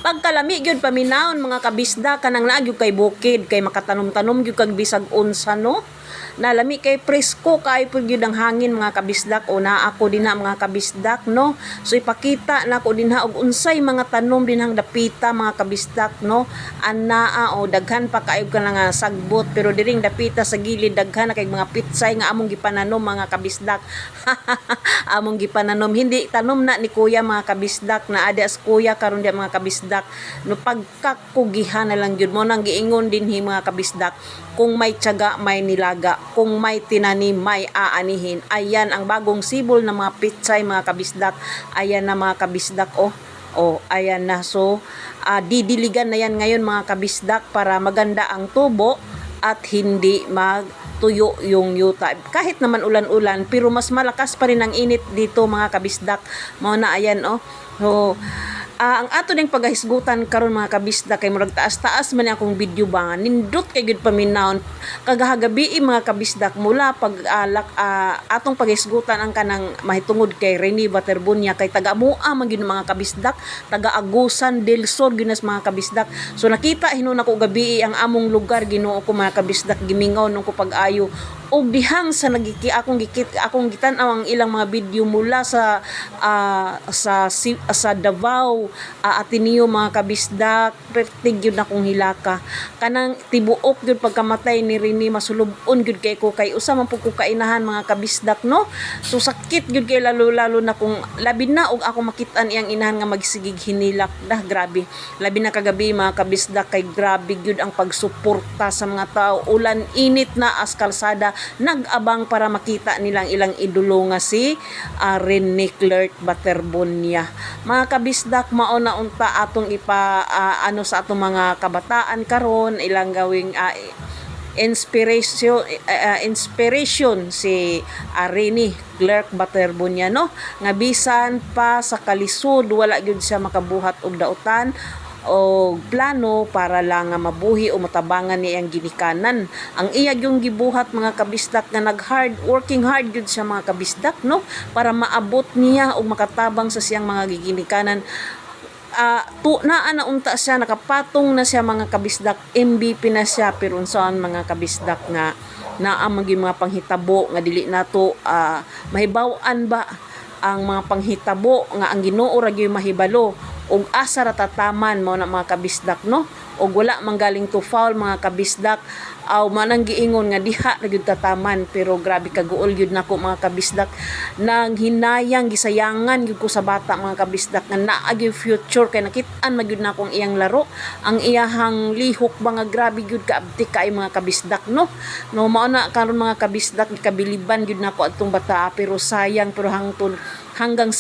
Pagkalami gyud paminawon mga kabisda kanang naa gyud kay bukid kay makatanom-tanom gyud kag bisag unsa no. Nalami kay presko kay pud gyud ang hangin mga kabisdak o naa ako dinha mga kabisdak no. So ipakita nako dinha og unsay mga tanom dinhang dapita mga kabisdak no. Anaa o daghan pa kaayo ka nga sagbot pero diring dapita sa gilid daghan na kay mga pitsay nga among gipananom mga kabisdak. Among gipananom hindi tanom na ni kuya mga kabisdak na ada as kuya karon di mga kabisdak no pagkakugihan na lang gyud mo nang giingon dinhi mga kabisdak kung may tiyaga may nilaga kung may tinanim may aanihin. Ayan ang bagong sibol na mga pitsay mga kabisdak. Ayan na mga kabisdak ayan na. So didiligan na yan ngayon mga kabisdak para maganda ang tubo at hindi magtuyo yung yuta. Kahit naman ulan-ulan pero mas malakas pa rin ang init dito mga kabisdak. Mao na ayan So, ang ato ding paghisgutan karon mga kabisdak kay murag taas-taas man akong video ba nindot kay gud paminawon kagahagabi mga kabisdak mula pag atong paghisgutan ang kanang mahitungod kay Rene Baterbunya kay taga-mua man gyud mga kabisdak taga-Agusan del Sur gyud mga kabisdak. So nakita hinon ako gabi ang among lugar Ginoo ko mga kabisdak gimingaw nung ko pag-ayo og dihang sa akong gitan-aw ang ilang mga video mula sa Davao Ateneo mga kabisdak pertig gyud akong hilaka kanang tibuok gyud pagkamatay ni Rene masulubon gyud kay ko kay usa man pud ko kainahan mga kabisdak no. So sakit gyud kay lalo na kung labi na og ako makit-an iyang inahan nga magsigig hinilak grabe labi na kagabi mga kabisdak kay grabe gyud ang pagsuporta sa mga tao ulan init na as kalsada nag-abang para makita nilang ilang idolo nga si Rene Clark Baterbunya mga kabisdak. Mao na unta atong sa atong mga kabataan karon ilang gawing inspiration si Rene Clark Baterbunya no nga bisan pa sa kalisod wala gyud siya makabuhat og dautan o plano para lang nga mabuhi o matabangan niya ang ginikanan. Ang iya yung gibuhat mga kabisdak nga working hard gyud siya mga kabisdak no para maabot niya o makatabang sa siyang mga giginikanan. Na unta siya nakapatong na siya mga kabisdak MVP na siya pero unsaon mga kabisdak nga naa man mga panghitabo nga dili nato mahibaw-an ba ang mga panghitabo nga ang Ginoo ra gyud mahibalo og asa ra tataman mo na mga kabisdak no og wala manggaling to foul mga kabisdak aw manang giingon nga diha ra gyud tataman pero grabe kaguol gyud nako mga kabisdak nang hinayang gisayangan gyud ko sa bata mga kabisdak nga naa gyud future kay nakit-an magyud nako ang iyang laro ang iyahang lihok mga grabe gyud kaabtik kay mga kabisdak no mao na karon mga kabisdak kabiliban gyud nako adtong bata pero sayang pero hanggang